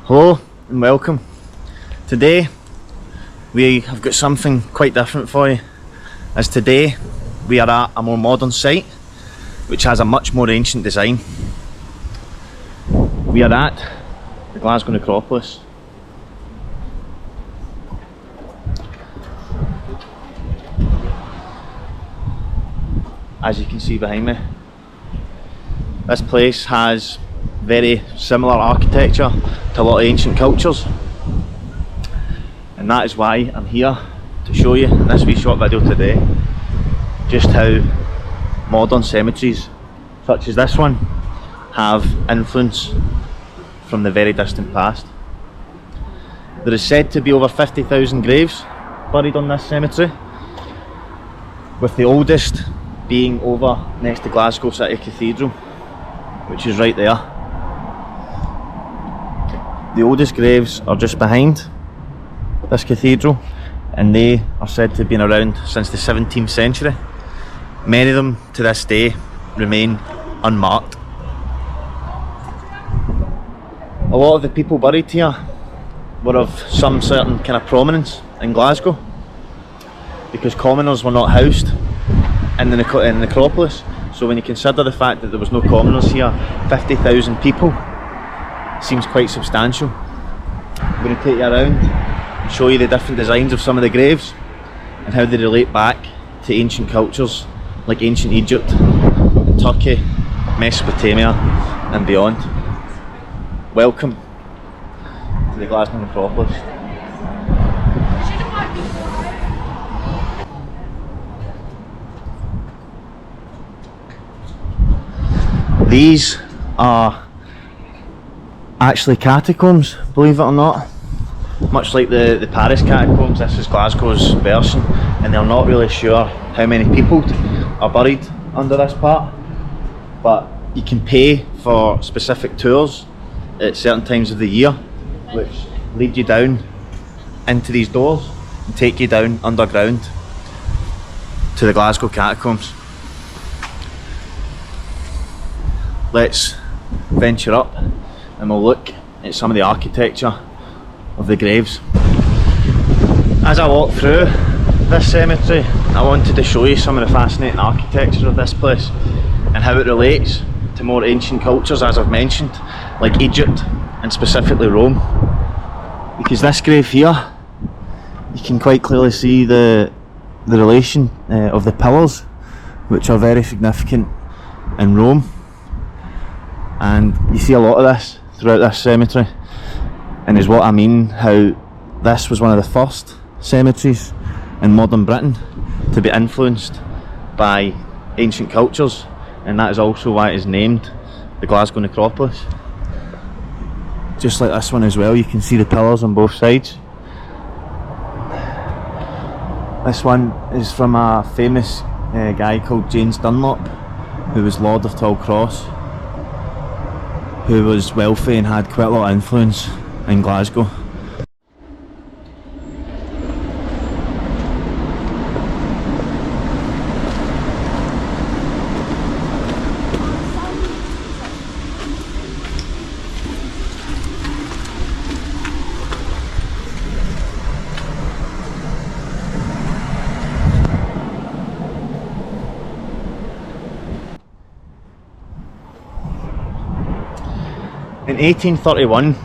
Hello and welcome. Today we have got something quite different for you, as today we are at a more modern site which has a much more ancient design. We are at the Glasgow Necropolis. As you can see behind me, this place has very similar architecture to a lot of ancient cultures, and that is why I'm here to show you in this wee short video today just how modern cemeteries such as this one have influence from the very distant past. There is said to be over 50,000 graves buried on this cemetery, with the oldest being over next to Glasgow City Cathedral, which is right there. The oldest graves are just behind this cathedral, and they are said to have been around since the 17th century. Many of them to this day remain unmarked. A lot of the people buried here were of some certain kind of prominence in Glasgow, because commoners were not housed in the necropolis. So when you consider the fact that there was no commoners here, 50,000 people seems quite substantial. I'm going to take you around and show you the different designs of some of the graves and how they relate back to ancient cultures like ancient Egypt, Turkey, Mesopotamia and beyond. Welcome to the Glasgow Necropolis. These are actually catacombs, believe it or not. Much like the Paris catacombs, this is Glasgow's version, and they're not really sure how many people are buried under this part, but you can pay for specific tours at certain times of the year which lead you down into these doors and take you down underground to the Glasgow catacombs. Let's venture up and we'll look at some of the architecture of the graves. As I walk through this cemetery, I wanted to show you some of the fascinating architecture of this place and how it relates to more ancient cultures, as I've mentioned, like Egypt and specifically Rome. Because this grave here, you can quite clearly see the relation of the pillars, which are very significant in Rome. And you see a lot of this throughout this cemetery, and is what I mean how this was one of the first cemeteries in modern Britain to be influenced by ancient cultures, and that is also why it is named the Glasgow Necropolis. Just like this one as well, you can see the pillars on both sides. This one is from a famous guy called James Dunlop, who was Lord of Tall Cross, who was wealthy and had quite a lot of influence in Glasgow. In 1831,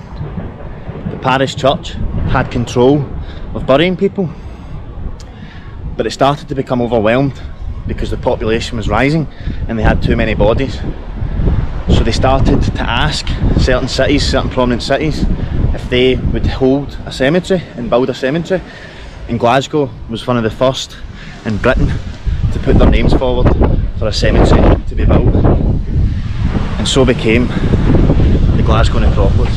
the parish church had control of burying people, but it started to become overwhelmed because the population was rising and they had too many bodies. So they started to ask certain cities, certain prominent cities, if they would hold a cemetery and build a cemetery, and Glasgow was one of the first in Britain to put their names forward for a cemetery to be built, and so became the Glasgow Necropolis.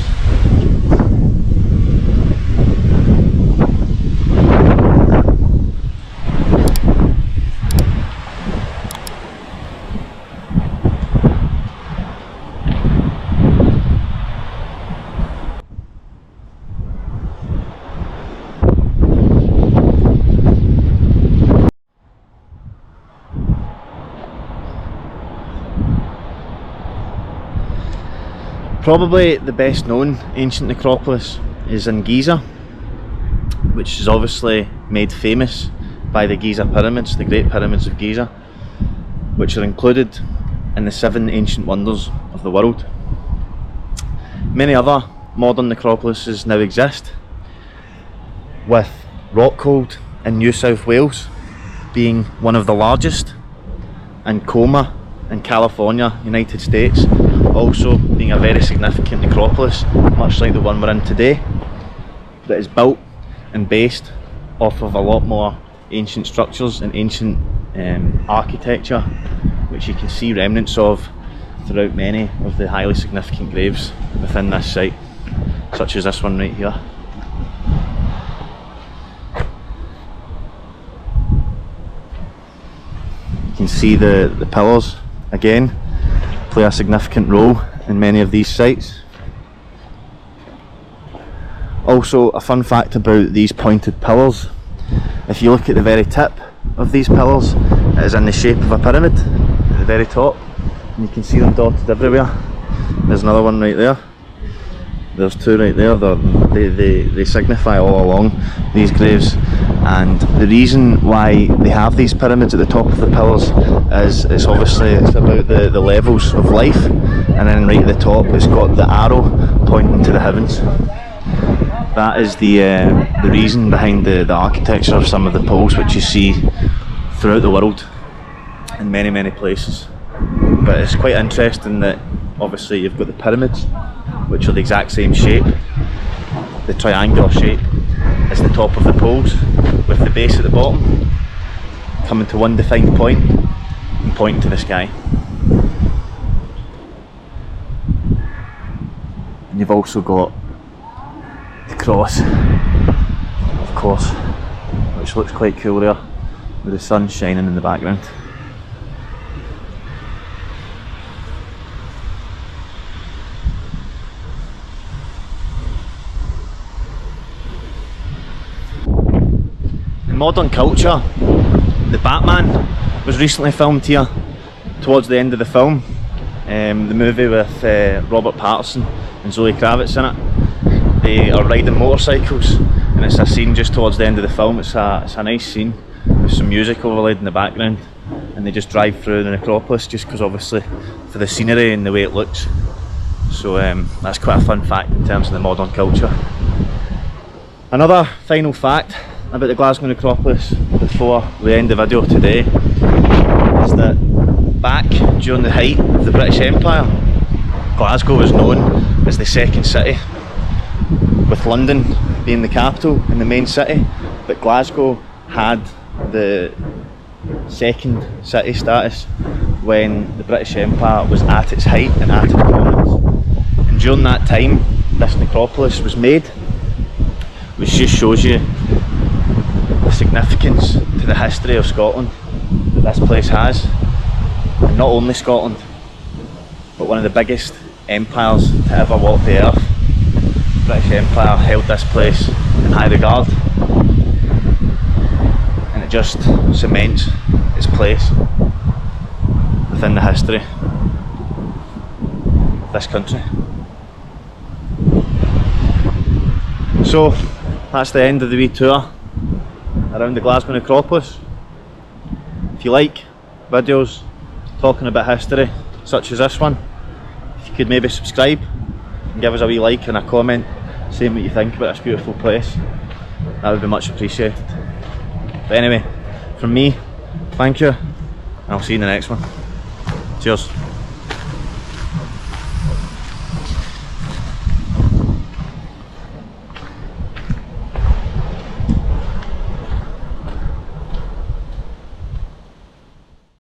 Probably the best known ancient necropolis is in Giza, which is obviously made famous by the Giza pyramids, the Great Pyramids of Giza, which are included in the 7 ancient wonders of the world. Many other modern necropolises now exist, with Rockhold in New South Wales being one of the largest, and Coma in California, United States, also being a very significant necropolis, much like the one we're in today, that is built and based off of a lot more ancient structures and ancient architecture, which you can see remnants of throughout many of the highly significant graves within this site, such as this one right here. You can see the pillars again play a significant role in many of these sites. Also, a fun fact about these pointed pillars: if you look at the very tip of these pillars, it is in the shape of a pyramid at the very top, and you can see them dotted everywhere. There's another one right there. There's 2 right there. They signify all along these graves, and the reason why they have these pyramids at the top of the pillars is it's about the levels of life, and then right at the top it's got the arrow pointing to the heavens. That is the reason behind the architecture of some of the poles which you see throughout the world in many places. But it's quite interesting that obviously you've got the pyramids, which are the exact same shape, the triangular shape, as the top of the poles, with the base at the bottom coming to one defined point and pointing to the sky. And you've also got the cross, of course, which looks quite cool there, with the sun shining in the background. In modern culture, the Batman was recently filmed here towards the end of the film, the movie with Robert Pattinson and Zoe Kravitz in it. They are riding motorcycles, and it's a scene just towards the end of the film. It's a nice scene with some music overlaid in the background, and they just drive through the necropolis just because, obviously, for the scenery and the way it looks. So that's quite a fun fact in terms of the modern culture. Another final fact about the Glasgow Necropolis before we end the video today is that back during the height of the British Empire, Glasgow was known as the second city, with London being the capital and the main city, but Glasgow had the second city status when the British Empire was at its height and at its prominence. And during that time, this necropolis was made, which just shows you the significance to the history of Scotland that this place has. And not only Scotland, but one of the biggest empires to ever walk the earth. The British Empire held this place in high regard, and it just cements its place within the history of this country. So that's the end of the wee tour around the Glasgow Necropolis. If you like videos talking about history such as this one, if you could maybe subscribe and give us a wee like and a comment saying what you think about this beautiful place, that would be much appreciated. But anyway, from me, thank you, and I'll see you in the next one. Cheers.